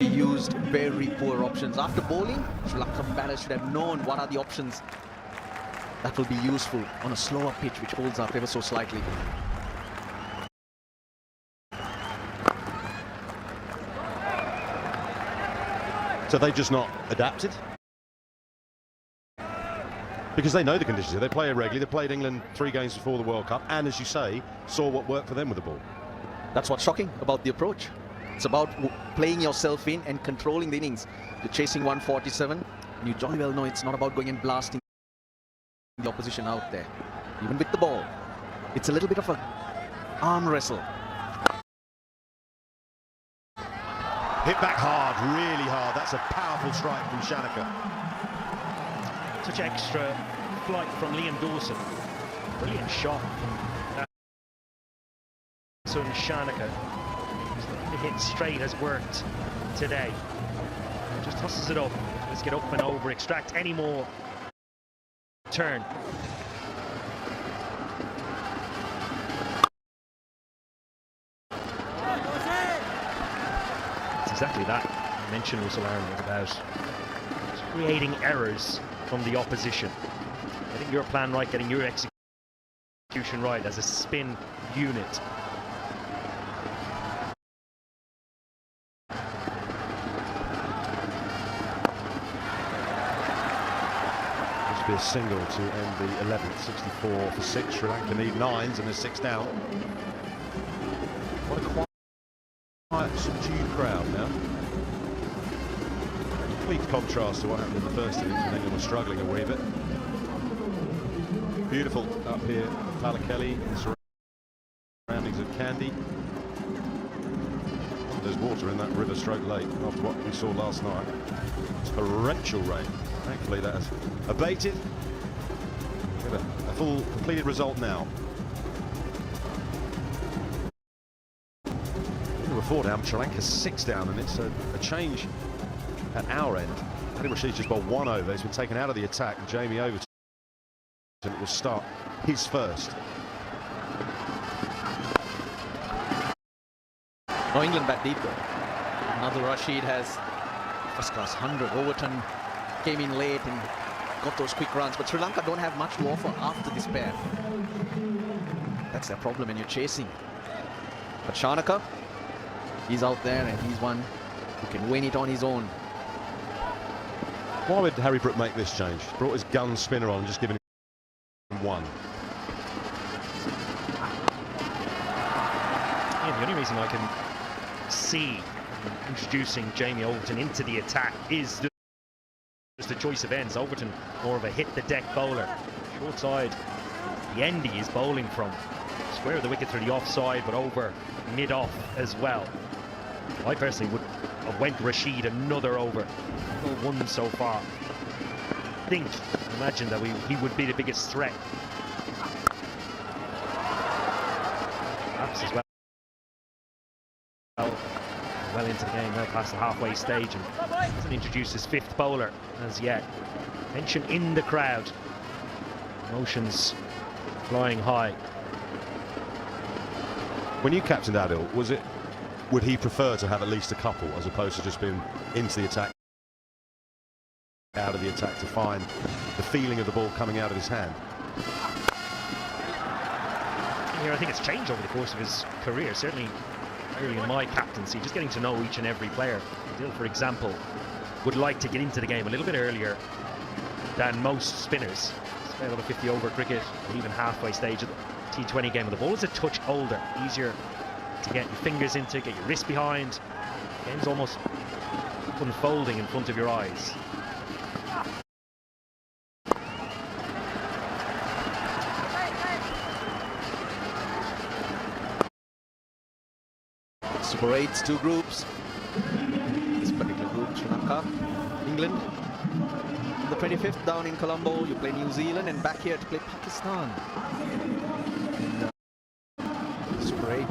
used very poor options. After bowling, Sri Lankan batters should have known what are the options that will be useful on a slower pitch which holds up ever so slightly. So they've just not adapted? Because they know the conditions here. They play irregularly. They played England 3 games before the World Cup, and as you say, saw what worked for them with the ball. That's what's shocking about the approach. It's about playing yourself in and controlling the innings. You're chasing 147, and you jolly well know it's not about going and blasting the opposition out there. Even with the ball, it's a little bit of an arm wrestle. Hit back hard, really hard. That's a powerful strike from Shanaka. Such extra flight from Liam Dawson. Brilliant shot from Shanaka. The hit straight has worked today. Just tosses it up. Let's get up and over, extract any more turn. It's exactly that I mentioned, Russell Aaron, about creating errors from the opposition. Getting your plan right, getting your execution right as a spin unit. Be a single to end the 11th, 64 for 6. Sri Lanka need 9s and there's 6 down. What a quiet, subdued crowd now. Complete contrast to what happened in the first innings when England was struggling a wee bit. Beautiful up here, Palakeli in the surroundings of Kandy. There's water in that river stroke lake after what we saw last night. Torrential rain. Thankfully that has abated. We have a full completed result now. We were 4 down, Sri Lanka 6 down, and it's a change at our end. Adi Rashid's just bowled 1 over. He's been taken out of the attack, and Jamie Overton will start his first. No, England bat deep though. Another Rashid has first class 100. Overton came in late and got those quick runs, but Sri Lanka don't have much to offer after this pair. That's their problem when you're chasing. But Shanaka, he's out there and he's one who can win it on his own. Why would Harry Brook make this change? Brought his gun spinner on and just given him 1. Yeah, the only reason I can see introducing Jamie Overton into the attack is just the choice of ends. Overton more of a hit the deck bowler. Short side, the end he is bowling from. Square of the wicket through the offside, but over mid-off as well. I personally would have went Rashid another over. 1 so far. Imagine that he would be the biggest threat. Perhaps as well. Well into the game, now past the halfway stage, and hasn't introduced his 5th bowler as yet. Tension in the crowd, emotions flying high. When you captained Adil, would he prefer to have at least a couple as opposed to just being into the attack, out of the attack, to find the feeling of the ball coming out of his hand? Here, I think it's changed over the course of his career, certainly early in my captaincy, just getting to know each and every player. Adil, for example, would like to get into the game a little bit earlier than most spinners. Play a lot of 50-over cricket, or even halfway stage of the T20 game. The ball is a touch older, easier to get your fingers into, get your wrist behind. The game's almost unfolding in front of your eyes. Super 8's 2 groups. This particular group, Sri Lanka, England. On the 25th down in Colombo, you play New Zealand, and back here to play Pakistan. In, Super 8.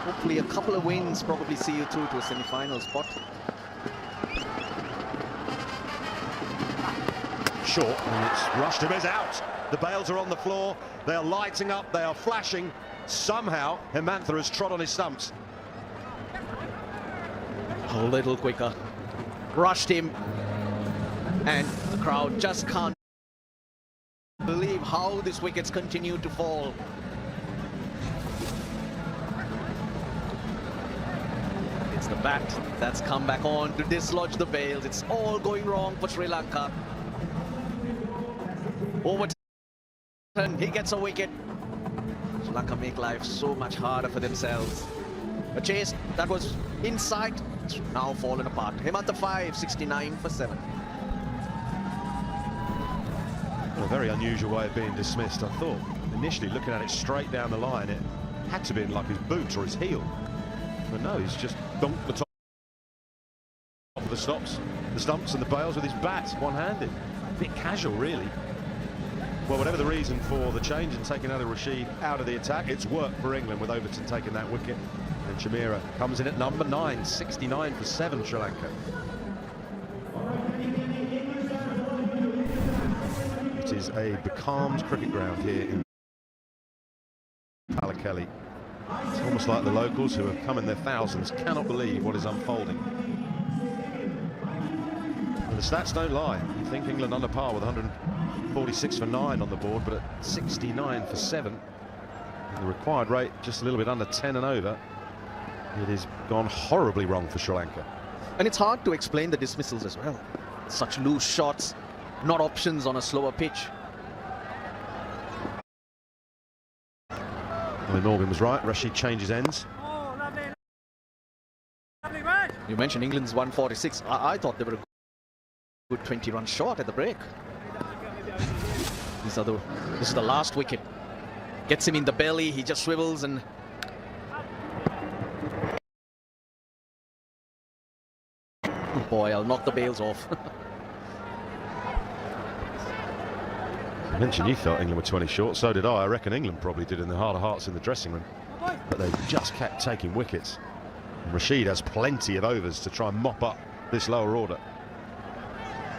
Hopefully a couple of wins probably see you through to a semi-final spot. short, and it's rushed him is out. The bails are on the floor. They are lighting up. They are flashing. Somehow, Hemantha has trod on his stumps. A little quicker. Rushed him. And the crowd just can't believe how these wickets continue to fall. It's the bat that's come back on to dislodge the bails. It's all going wrong for Sri Lanka. Overturn, he gets a wicket. Sri Lanka make life so much harder for themselves. A chase that was in sight, it's now fallen apart. Hemantha 5, 69 for 7. A very unusual way of being dismissed. I thought initially, looking at it straight down the line, it had to be in like his boot or his heel. But no, he's just dunked the top of the stumps and the bails with his bat, one-handed. A bit casual, really. Well, whatever the reason for the change and taking Adil Rashid out of the attack, it's worked for England with Overton taking that wicket. And Shamira comes in at number 9, 69 for 7, Sri Lanka. It is a becalmed cricket ground here in Pallekele. It's almost like the locals who have come in their thousands cannot believe what is unfolding. And the stats don't lie. You think England under par with 146 for 9 on the board, but at 69 for 7, and the required rate just a little bit under 10 and over, it has gone horribly wrong for Sri Lanka. And it's hard to explain the dismissals as well. Such loose shots, not options on a slower pitch. Well, Morgan was right. Rashid changes ends. Oh, lovely, lovely man. You mentioned England's 146. I thought they were a good 20-run short at the break. This is the last wicket. Gets him in the belly. He just swivels and. Oh boy, I'll knock the bails off. You mentioned you thought England were 20 short, so did I. I reckon England probably did in the heart of hearts in the dressing room. But they just kept taking wickets. And Rashid has plenty of overs to try and mop up this lower order.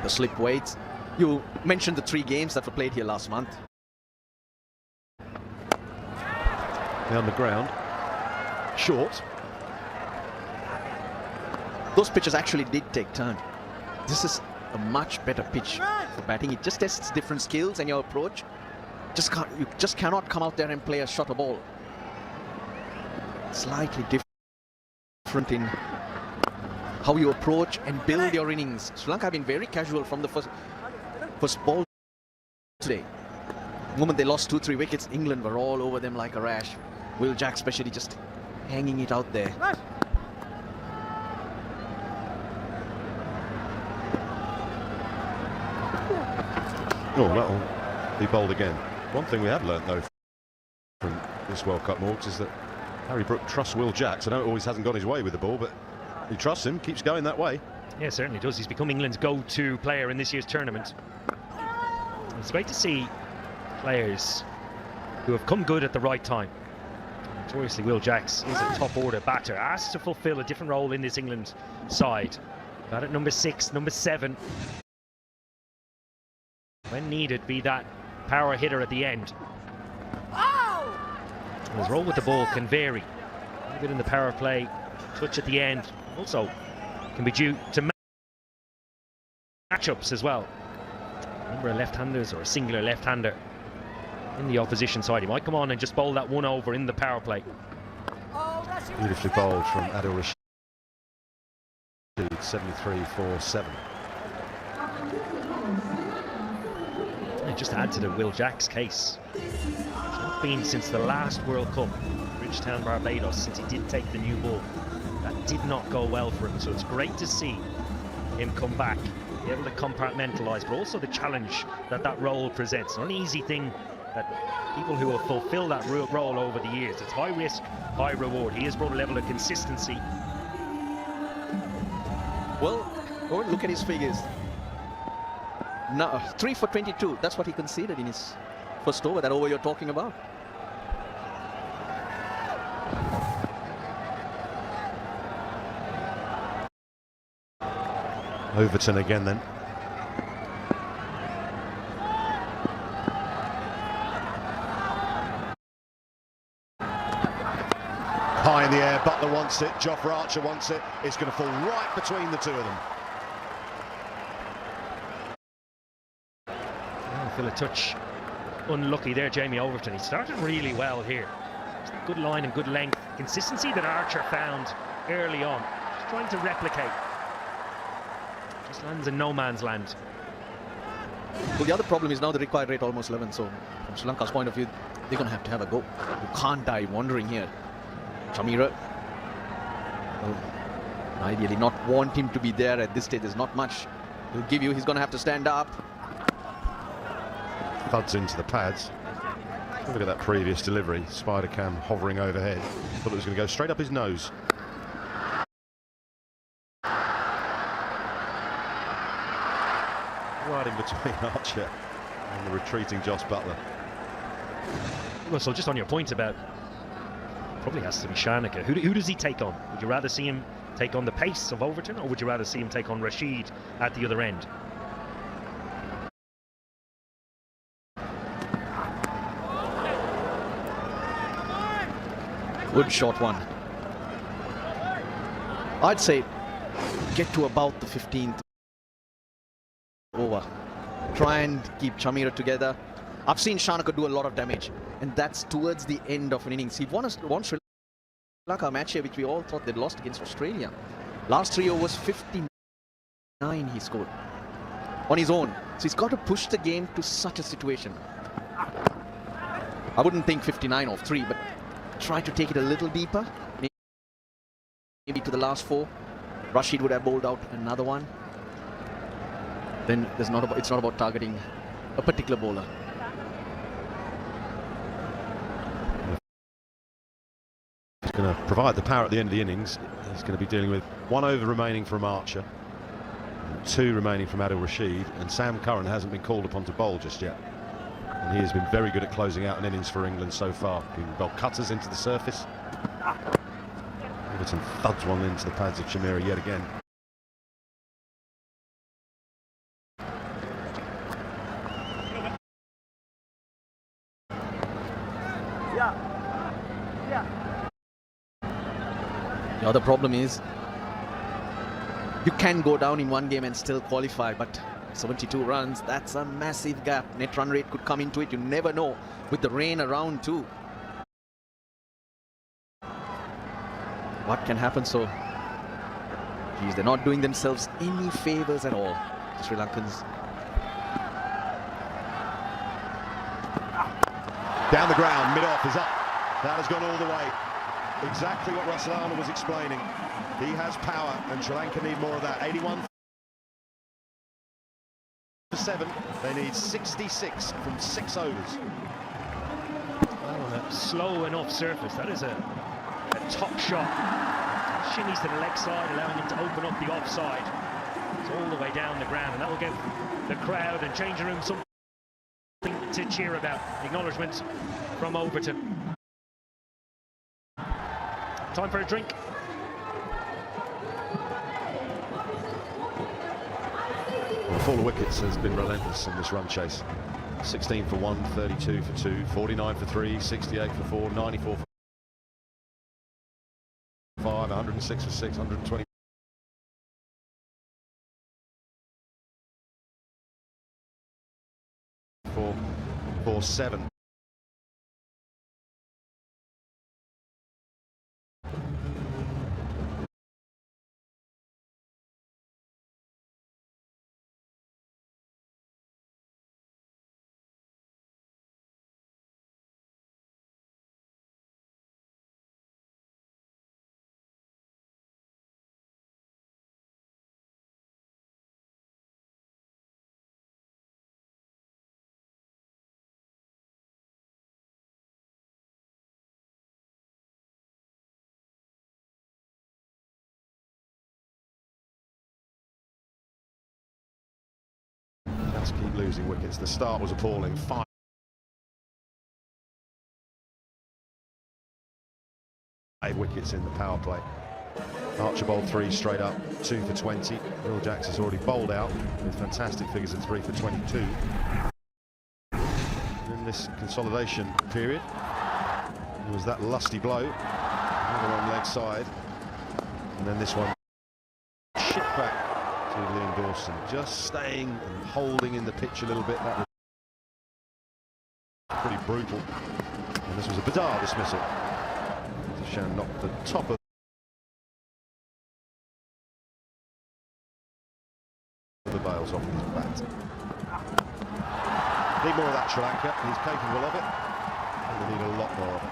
The slip waits. You mentioned the 3 games that were played here last month. Down the ground. Short. Those pitches actually did take turn. This is a much better pitch for batting. It just tests different skills and your approach. You just cannot come out there and play a shorter ball. Slightly different in how you approach and build your innings. Sri Lanka have been very casual from the first ball today. The moment they lost 2-3 wickets, England were all over them like a rash. Will Jack especially just hanging it out there. Oh, that'll be bowled again. One thing we have learnt, though, from this World Cup, Morgs, is that Harry Brook trusts Will Jacks. I know it always hasn't gone his way with the ball, but he trusts him, keeps going that way. Yeah, certainly does. He's become England's go-to player in this year's tournament. It's great to see players who have come good at the right time. Notoriously, Will Jacks is a top-order batter, asked to fulfill a different role in this England side. Got at number 6, number 7. When needed, be that power hitter at the end. His role with the ball can vary. A little bit in the power play, touch at the end. Also can be due to matchups as well. A number of left-handers or a singular left-hander in the opposition side. He might come on and just bowl that one over in the power play. Beautifully bowled from Adil Rashid. 73 for 7. Just to add to the Will Jacks case, it's not been since the last World Cup, Bridgetown, Barbados, since he did take the new ball. That did not go well for him, so it's great to see him come back, be able to compartmentalise, but also the challenge that role presents. Not an easy thing that people who have fulfilled that role over the years. It's high risk, high reward. He has brought a level of consistency. Well, look at his figures. No, 3 for 22. That's what he conceded in his first over, that over you're talking about. Overton again then. High in the air, Butler wants it, Jofra Archer wants it. It's going to fall right between the two of them. I feel a touch unlucky there, Jamie Overton. He started really well here. Good line and good length. Consistency that Archer found early on. Just trying to replicate. Just lands in no man's land. Well, the other problem is now the required rate almost 11, so from Sri Lanka's point of view, they're going to have a go. You can't die wandering here. Chamira, well, ideally not want him to be there at this stage. There's not much he'll give you. He's going to have to stand up. Thuds into the pads. Look at that previous delivery. Spider cam hovering overhead. Thought it was going to go straight up his nose. Right in between Archer and the retreating Joss Butler. Well, so just on your point about probably has to be Shanaka. Who does he take on? Would you rather see him take on the pace of Overton, or would you rather see him take on Rashid at the other end? Good short one. I'd say get to about the 15th over. Try and keep Chamira together. I've seen Shanaka do a lot of damage, and that's towards the end of an innings. He won Sri Lanka match here, which we all thought they'd lost against Australia. Last 3 overs, 59 he scored on his own. So he's got to push the game to such a situation. I wouldn't think 59 off 3, but try to take it a little deeper. Maybe to the last 4. Rashid would have bowled out another one. Then it's not about targeting a particular bowler. He's going to provide the power at the end of the innings. He's going to be dealing with 1 over remaining from Archer, and 2 remaining from Adil Rashid, and Sam Curran hasn't been called upon to bowl just yet. And he has been very good at closing out an innings for England so far. Giving belt cutters into the surface. Overton thuds one into the pads of Chamira yet again. The other problem is you can go down in one game and still qualify, but 72 runs, that's a massive gap. Net run rate could come into it. You never know with the rain around too. What can happen? So, geez, they're not doing themselves any favors at all, the Sri Lankans. Down the ground, mid-off is up. That has gone all the way. Exactly what Russellana was explaining. He has power, and Sri Lanka need more of that. 81 for 7. They need 66 from 6 overs. Well, on a slow enough surface, that is a top shot. Shimmies to the leg side, allowing him to open up the offside. It's all the way down the ground, and that will give the crowd and changing room something to cheer about. Acknowledgement from Overton. Time for a drink. The fall of wickets has been relentless in this run chase. 16 for 1, 32 for 2, 49 for 3, 68 for 4, 94 for 5, 106 for 6, 120 for 7. Just keep losing wickets. The start was appalling. 5 wickets in the power play. Archibald 3 straight up, 2 for 20. Will Jacks has already bowled out with fantastic figures of 3 for 22. In this consolidation period, it was that lusty blow. Another one leg side. And then this one shipped back to Liam Dawson. Just staying and holding in the pitch a little bit. That was pretty brutal. And this was a bizarre dismissal. Shan knocked the top of the bails off his bat. Need more of that, Sri Lanka. He's capable of it. And they need a lot more of it.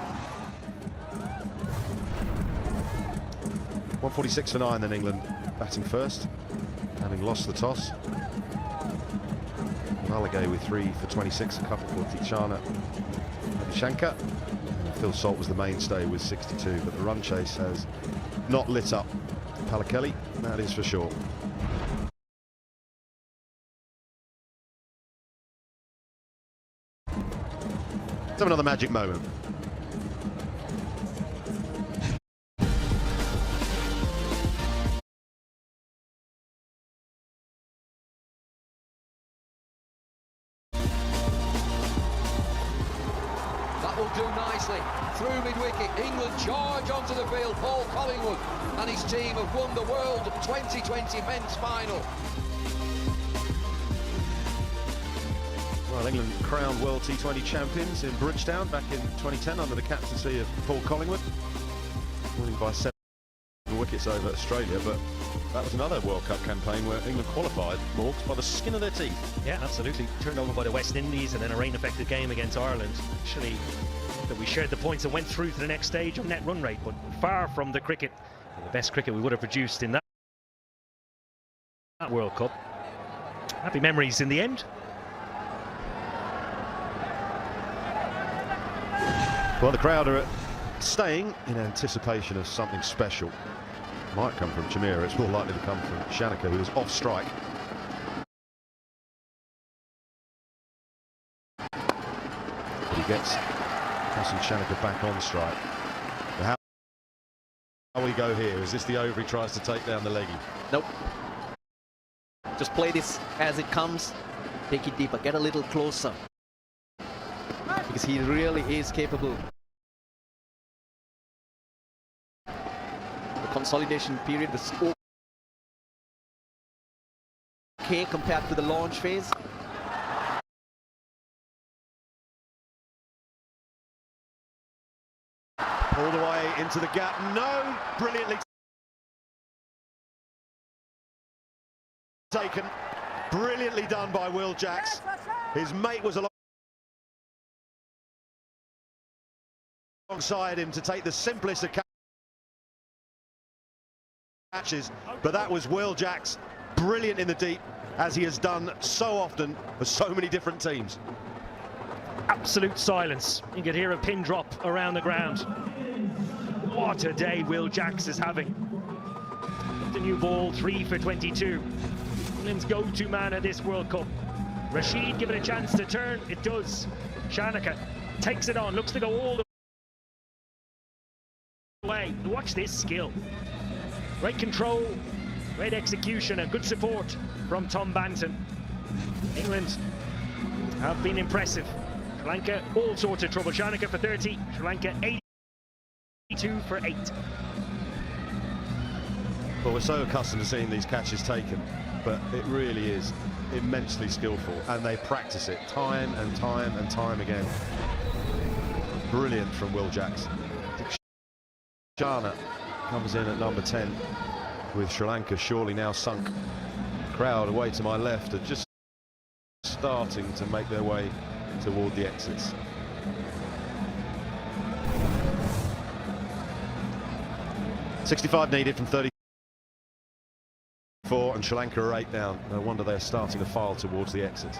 146 for 9 then England batting first, having lost the toss. Malagay with 3 for 26, a couple for Tichana Abhishankar. Phil Salt was the mainstay with 62, but the run chase has not lit up Palakeli, that is for sure. Let's have another magic moment. That will do nicely. Through mid-wicket, England charge onto the field. Paul Collingwood and his team have won the World 2020 men's final. Well, England crowned World T20 champions in Bridgetown back in 2010 under the captaincy of Paul Collingwood, winning by 7 wickets over Australia, but that was another World Cup campaign where England qualified, Morgs, by the skin of their teeth. Yeah, absolutely. Turned over by the West Indies and then a rain-affected game against Ireland. Actually, that we shared the points and went through to the next stage of net run rate, but far from the cricket, the best cricket we would have produced in that World Cup. Happy memories in the end. Well, the crowd are staying in anticipation of something special. Might come from Chamira, it's more likely to come from Shanaka, who is off strike. But he gets Hassan Shanaka back on strike. But how we go here? Is this the over he tries to take down the leggy? Nope. Just play this as it comes. Take it deeper, get a little closer. Because he really is capable. The consolidation period was okay compared to the launch phase. Pulled away into the gap. No! Brilliantly taken. Brilliantly done by Will Jacks. His mate was alongside him to take the simplest of catches, but that was Will Jacks, brilliant in the deep, as he has done so often for so many different teams. Absolute silence. You could hear a pin drop around the ground. What a day Will Jacks is having. The new ball, 3 for 22. England's go-to man at this World Cup. Rashid given a chance to turn, it does. Shanaka takes it on, looks to go all the way. Watch this skill. Great control, great execution and good support from Tom Banton. England have been impressive. Sri Lanka, all sorts of trouble. Shanaka for 30, Sri Lanka 82 for 8. Well, we're so accustomed to seeing these catches taken, but it really is immensely skillful, and they practice it time and time and time again. Brilliant from Will Jacks. Tichana comes in at number 10 with Sri Lanka surely now sunk. Crowd away to my left are just starting to make their way toward the exits. .65 needed from 34, and Sri Lanka are 8 down. No wonder they're starting to file towards the exit.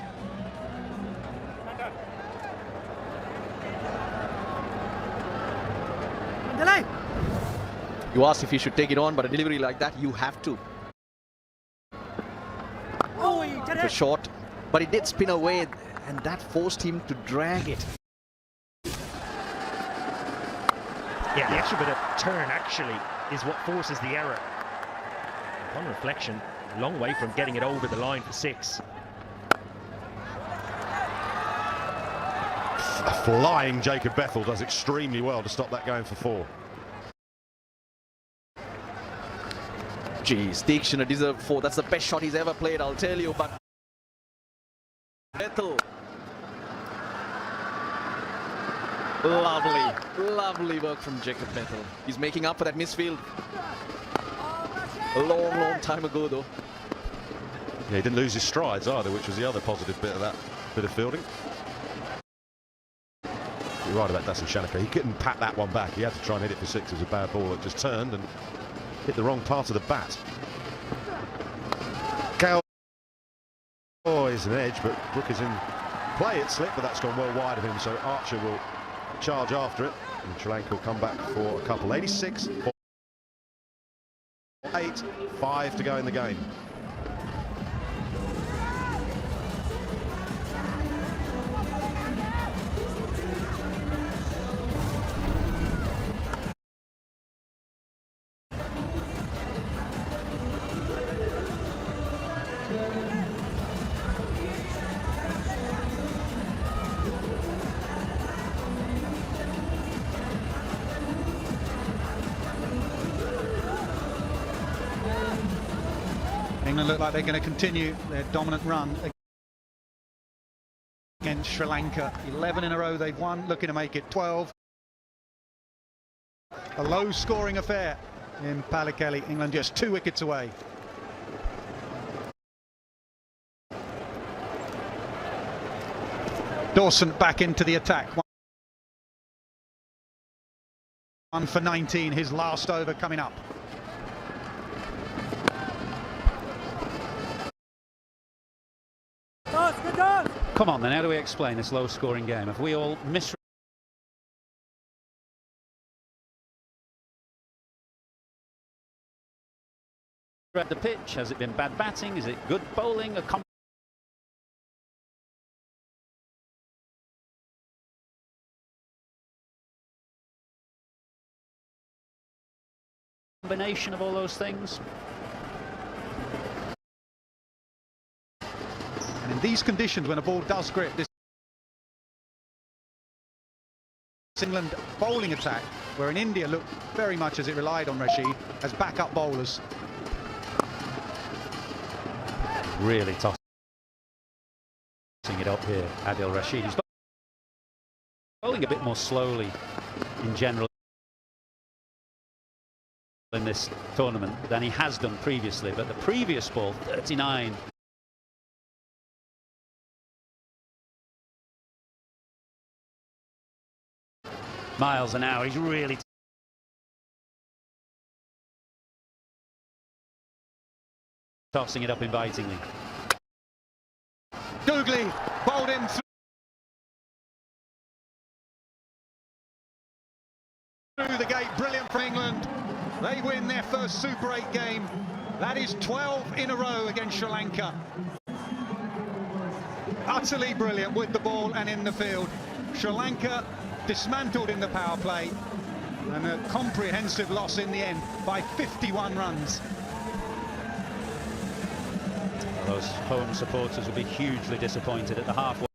You asked if you should take it on, but a delivery like that, you have to. Oh, he did For it. short, but it did spin away, and that forced him to drag it. Yeah, the extra bit of turn actually is what forces the error. On reflection, a long way from getting it over the line for 6. A flying Jacob Bethel does extremely well to stop that going for 4. Geez, Deekshana deserved 4. That's the best shot he's ever played, I'll tell you. But Bethel. Lovely work from Jacob Bethel. He's making up for that misfield. A long time ago, though. Yeah, he didn't lose his strides either, which was the other positive bit of that bit of fielding. You're right about Dasun Shanaka. He couldn't pat that one back. He had to try and hit it for 6. It was a bad ball that just turned and hit the wrong part of the bat. Gale. Oh, is an edge, but Brook is in play. It slipped, but that's gone well wide of him, so Archer will charge after it, and Sri Lanka will come back for a couple. 86, 8, 5 to go in the game. England look like they're going to continue their dominant run against Sri Lanka. 11 in a row they've won, looking to make it 12. A low-scoring affair in Pallekele. England just 2 wickets away. Dawson back into the attack. 1 for 19, his last over coming up. Come on then, how do we explain this low-scoring game? Have we all misread the pitch? Has it been bad batting? Is it good bowling? A combination of all those things? And in these conditions, when a ball does grip, this England bowling attack, where in India looked very much as it relied on Rashid as backup bowlers. Really tossing it up here, Adil Rashid. He's bowling a bit more slowly in general in this tournament than he has done previously, but the previous ball, 39. miles an hour. He's really tossing it up invitingly. Googly bowled in through the gate. Brilliant for England. They win their first Super 8 game. That is 12 in a row against Sri Lanka. Utterly brilliant with the ball and in the field. Sri Lanka dismantled in the power play, and a comprehensive loss in the end by 51 runs. Those home supporters will be hugely disappointed at the halfway